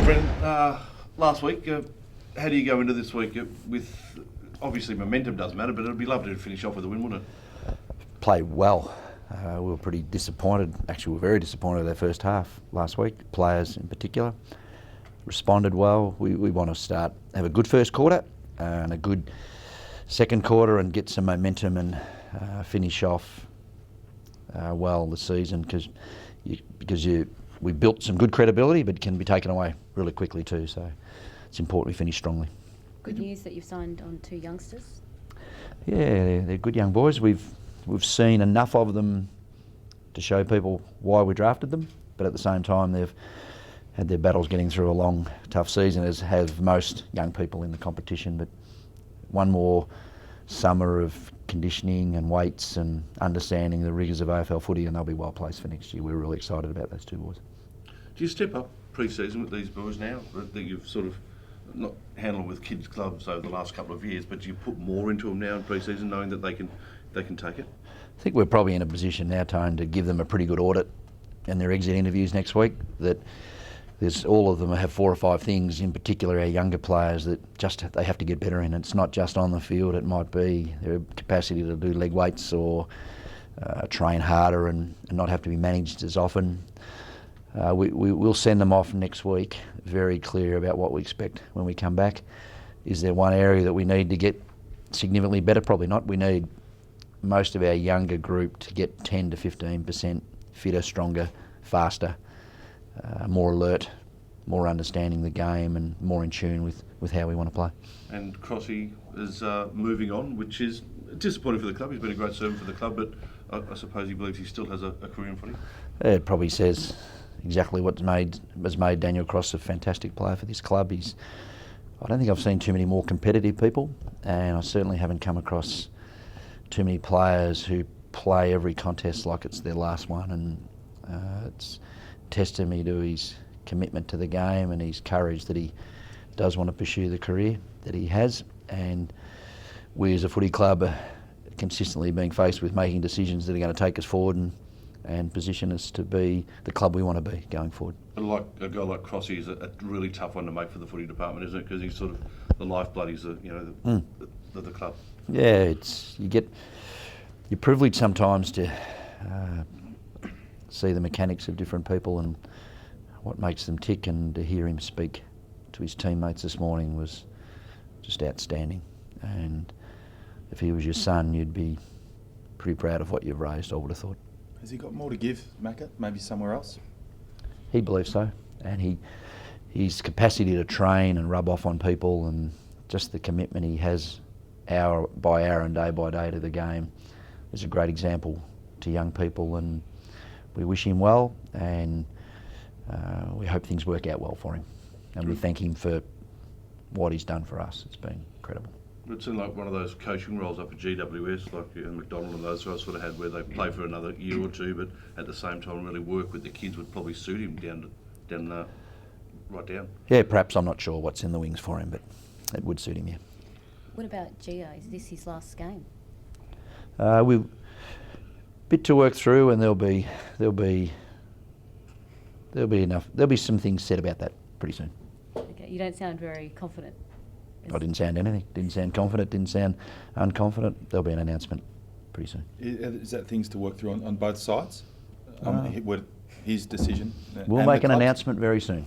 Brendan, last week, how do you go into this week with, obviously momentum does matter, but it'd be lovely to finish off with a win, wouldn't it? Played well. We were pretty disappointed, actually we were very disappointed with our first half last week, players in particular. Responded well. We want to have a good first quarter and a good second quarter and get some momentum and finish off well the season because we built some good credibility but can be taken away really quickly too, so it's important we finish strongly. Good news that you've signed on 2 youngsters. Yeah, they're good young boys. We've seen enough of them to show people why we drafted them, but at the same time they've had their battles getting through a long, tough season, as have most young people in the competition. But one more summer of conditioning and weights and understanding the rigours of AFL footy, and they'll be well placed for next year. We're really excited about those 2 boys. Do you step up pre-season with these boys now that you've sort of not handled with kids clubs over the last couple of years, but do you put more into them now in pre-season, knowing that they can take it? I think we're probably in a position now, Tone, to give them a pretty good audit in their exit interviews next week. That all of them have 4 or 5 things, in particular our younger players, that they have to get better in. It's not just on the field, it might be their capacity to do leg weights or train harder and not have to be managed as often. We'll send them off next week very clear about what we expect when we come back. Is there one area that we need to get significantly better? Probably not. We need most of our younger group to get 10 to 15% fitter, stronger, faster, more alert, more understanding the game and more in tune with how we want to play. And Crossy is moving on, which is disappointing for the club. He's been a great servant for the club, but I suppose he believes he still has a career in footy. It probably says exactly what has made Daniel Cross a fantastic player for this club. I don't think I've seen too many more competitive people, and I certainly haven't come across too many players who play every contest like it's their last one, and it's testimony to his commitment to the game and his courage that he does want to pursue the career that he has. And we as a footy club are consistently being faced with making decisions that are going to take us forward and position us to be the club we want to be going forward. But like a guy like Crossy is a really tough one to make for the footy department, isn't it? Because he's sort of the lifeblood. He's the club. Yeah, you're privileged sometimes to see the mechanics of different people and what makes them tick, and to hear him speak to his teammates this morning was just outstanding. And if he was your son, you'd be pretty proud of what you've raised, I would have thought. Has he got more to give, Macca? Maybe somewhere else? He believes so, and his capacity to train and rub off on people and just the commitment he has hour by hour and day by day to the game is a great example to young people, and we wish him well, and we hope things work out well for him, and we thank him for what he's done for us. It's been incredible. It seemed like one of those coaching roles up at GWS, like McDonald and those guys sort of had, where they play for another year or 2, but at the same time really work with the kids, would probably suit him right down. Yeah, perhaps. I'm not sure what's in the wings for him, but it would suit him, yeah. What about Gio? Is this his last game? We've a bit to work through, and there'll be enough. There'll be some things said about that pretty soon. Okay, you don't sound very confident. I didn't sound anything. Didn't sound confident. Didn't sound unconfident. There'll be an announcement pretty soon. Is that things to work through on both sides? His decision? We'll make an announcement very soon.